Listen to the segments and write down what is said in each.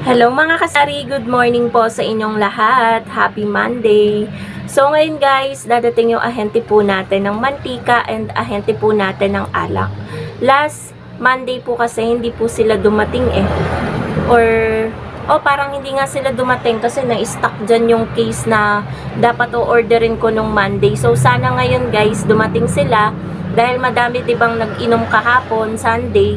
Hello mga kasari, good morning po sa inyong lahat. Happy Monday. So ngayon guys, dadating yung ahente po natin ng mantika and ahente po natin ng alak. Last Monday po kasi hindi po sila dumating parang hindi nga sila dumating kasi na-stuck dyan yung case na dapat o-orderin ko nung Monday. So sana ngayon guys, dumating sila dahil madami dibang nag-inom kahapon, Sunday.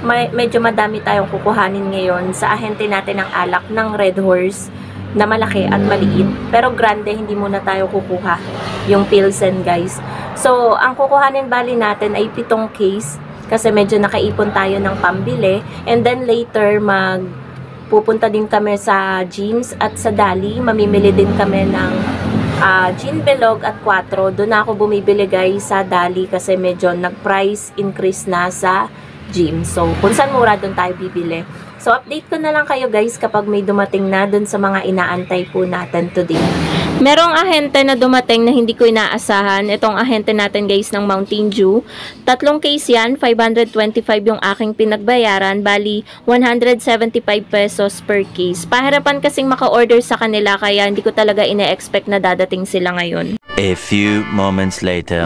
Medyo madami tayong kukuhanin ngayon sa ahente natin ng alak ng Red Horse na malaki at maliit. Pero grande, hindi muna tayo kukuha yung Pilsen guys. So, ang kukuhanin bali natin ay 7 case kasi medyo nakaipon tayo ng pambili. And then later, pupunta din kami sa Jeans at sa Dali. Mamimili din kami ng gin bilog at 4. Doon ako bumibili guys sa Dali kasi medyo nag-price increase na sa gym. So, kung saan mura, doon tayo bibili. So, update ko na lang kayo guys kapag may dumating na doon sa mga inaantay po natin today. Merong ahente na dumating na hindi ko inaasahan. Itong ahente natin guys ng Mountain Dew. 3 case yan. 525 yung aking pinagbayaran. Bali, 175 pesos per case. Pahirapan kasing maka-order sa kanila kaya hindi ko talaga ine-expect na dadating sila ngayon. A few moments later.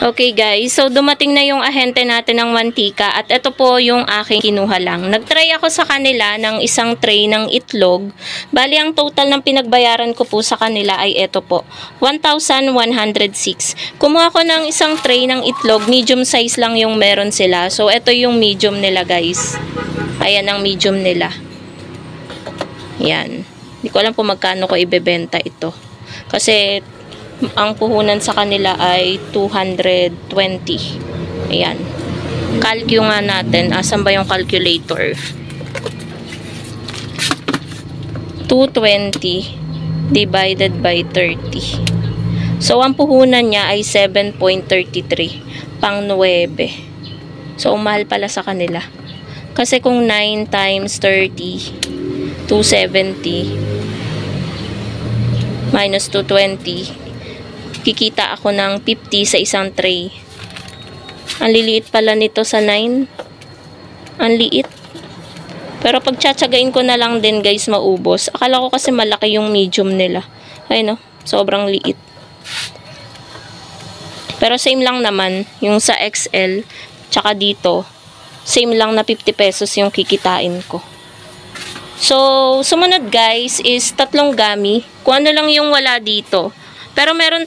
Okay guys, so dumating na yung ahente natin ng mantika at ito po yung aking kinuha lang. Nagtry ako sa kanila ng isang tray ng itlog. Bali ang total ng pinagbayaran ko po sa kanila ay ito po, 1,106. Kumuha ko ng isang tray ng itlog, medium size lang yung meron sila. So ito yung medium nila guys. Ayan ang medium nila. Yan. Hindi ko alam po magkano ko ibebenta ito. Kasi ang puhunan sa kanila ay 220. Ayan. Calcu nga natin. Asan ba yung calculator? 220 divided by 30. So, ang puhunan niya ay 7.33. Pang 9. So, mahal pala sa kanila. Kasi kung 9 times 30, 270 minus 220, kikita ako ng 50 sa isang tray. Ang liliit pala nito sa 9. Ang liit. Pero pag tsatsagain ko na lang din guys, maubos. Akala ko kasi malaki yung medium nila. Ay no, sobrang liit. Pero same lang naman yung sa XL. Tsaka dito, same lang na 50 pesos yung kikitain ko. So, sumunod guys is 3 gummy. Kung ano lang yung wala dito. Pero meron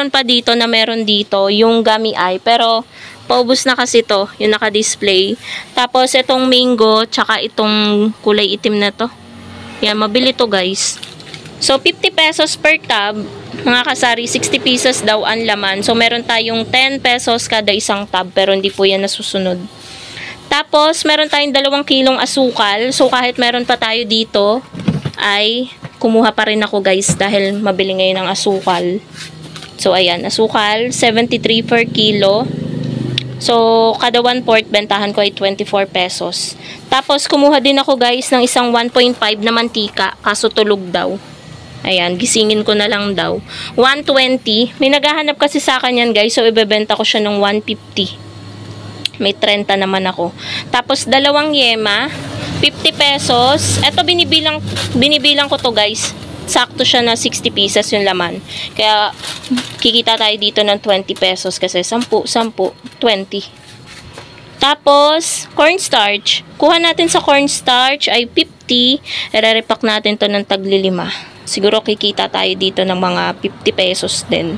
pa dito na meron dito, yung gummy eye. Pero, paubos na kasi to, yung naka-display. Tapos, itong mango, tsaka itong kulay itim na to. Yan, mabili to guys. So, 50 pesos per tub. Mga kasari, 60 pesos daw ang laman. So, meron tayong 10 pesos kada isang tub. Pero, hindi po yan nasusunod. Tapos, meron tayong 2 kilong asukal. So, kahit meron pa tayo dito, ay kumuha pa rin ako guys dahil mabili ngayon ang asukal. So ayan, asukal 73 per kilo. So kada 1/4 bentahan ko ay 24 pesos. Tapos kumuha din ako guys ng isang 1.5 na mantika kaso tulog daw. Ayan, gisingin ko na lang daw. 120. May naghahanap kasi sa akin yan guys, so ibebenta ko siya ng 150. May 30 naman ako. Tapos, 2 yema, 50 pesos. Ito, binibilang ko to guys. Sakto siya na 60 pieces yung laman. Kaya, kikita tayo dito ng 20 pesos kasi 10, 20. Tapos, cornstarch. Kuha natin sa cornstarch ay 50. Ire-repack natin to ng tagli 5. Siguro kikita tayo dito ng mga 50 pesos din.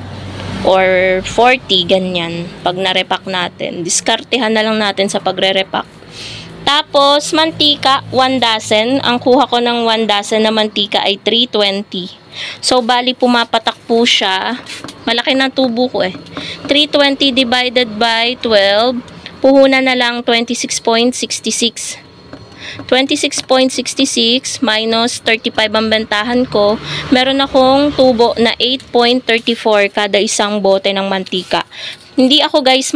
Or 40, ganyan. Pag na-repack natin. Diskartehan na lang natin sa pagre-repack. Tapos, mantika, 1 dozen. Ang kuha ko ng 1 dozen na mantika ay 320. So, bali pumapatak po siya. Malaki ng tubo ko eh. 320 divided by 12. Puhunan na lang 26.66. 26.66 minus 35 ang bentahan ko. Meron akong tubo na 8.34 kada isang bote ng mantika. Hindi ako guys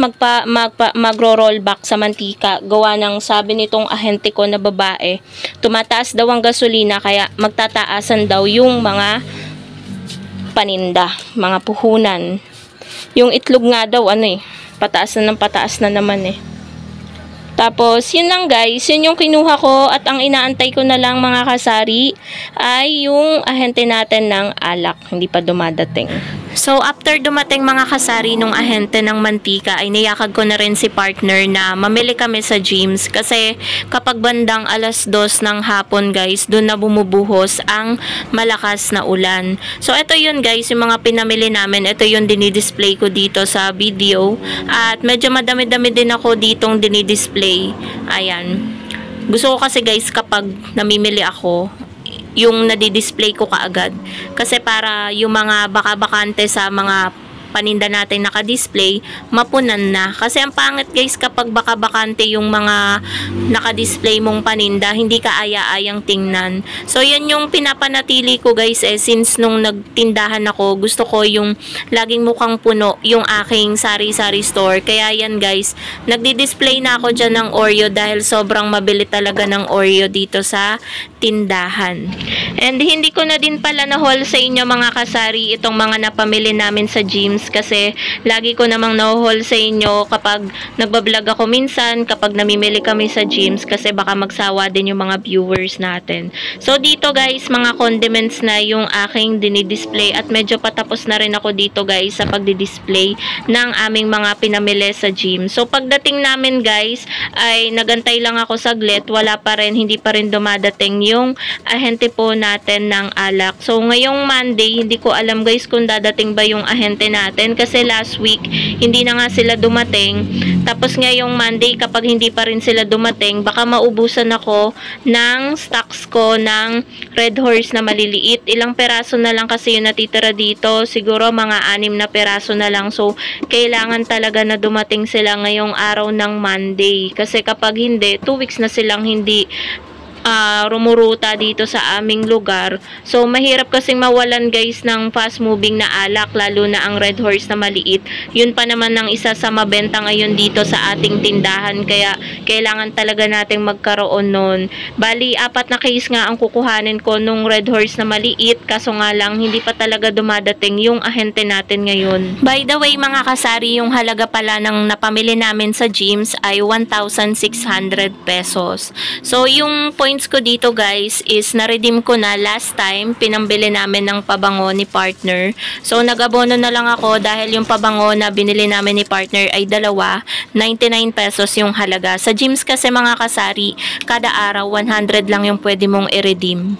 magro-roll back sa mantika. Gawa ng sabi nitong ahente ko na babae, tumataas daw ang gasolina kaya magtataasan daw yung mga paninda, mga puhunan. Yung itlog nga daw pataas na naman eh. Tapos, yun lang guys, yun yung kinuha ko at ang inaantay ko na lang mga kasari ay yung ahente natin ng alak, hindi pa dumadating. So, after dumating mga kasari nung ahente ng mantika ay niyakag ko na rin si partner na mamili kami sa gyms kasi kapag bandang 2:00 ng hapon guys, doon na bumubuhos ang malakas na ulan. So, ito yun guys, yung mga pinamili namin, ito yung dinidisplay ko dito sa video at medyo madami-dami din ako ditong dinidisplay. Ayan. Gusto ko kasi guys kapag namimili ako, yung nadidisplay ko kaagad. Kasi para yung mga baka-bakante sa mga paninda natin nakadisplay, mapunan na. Kasi ang pangit guys kapag baka-bakante yung mga nakadisplay mong paninda, hindi ka aya-ayang tingnan. So yan yung pinapanatili ko guys since nung nagtindahan ako, gusto ko yung laging mukhang puno yung aking sari-sari store. Kaya yan guys, nagdi-display na ako dyan ng Oreo dahil sobrang mabili talaga ng Oreo dito sa tindahan. And hindi ko na din pala na-haul sa inyo mga kasari itong mga napamili namin sa gyms kasi lagi ko namang na-haul sa inyo kapag nagbablog ako minsan, kapag namimili kami sa gyms kasi baka magsawa din yung mga viewers natin. So dito guys, mga condiments na yung aking dinidisplay at medyo patapos na rin ako dito guys sa pagdidisplay ng aming mga pinamili sa gym. So pagdating namin guys ay nagantay lang ako saglit, wala pa rin, hindi pa rin dumadating yung ahente po natin ng alak. So ngayong Monday, hindi ko alam guys kung dadating ba yung ahente natin kasi last week hindi na nga sila dumating. Tapos ngayong Monday kapag hindi pa rin sila dumating, baka maubusan ako ng stocks ko ng Red Horse na maliliit. Ilang peraso na lang kasi yung natitira dito, siguro mga 6 na peraso na lang. So kailangan talaga na dumating sila ngayong araw ng Monday kasi kapag hindi, 2 weeks na silang hindi rumuruta dito sa aming lugar. So, mahirap kasing mawalan guys ng fast moving na alak, lalo na ang Red Horse na maliit. Yun pa naman ang isa sa mabenta ngayon dito sa ating tindahan. Kaya, kailangan talaga nating magkaroon nun. Bali, 4 na case nga ang kukuhanin ko nung Red Horse na maliit. Kaso nga lang, hindi pa talaga dumadating yung ahente natin ngayon. By the way, mga kasari, yung halaga pala ng napamili namin sa gyms ay 1,600 pesos. So, yung points ko dito guys is na-redeem ko na last time pinambili namin ng pabango ni partner. So nag-abono na lang ako dahil yung pabango na binili namin ni partner ay 2, 99 pesos yung halaga. Sa gyms kasi mga kasari, kada araw 100 lang yung pwede mong i-redeem.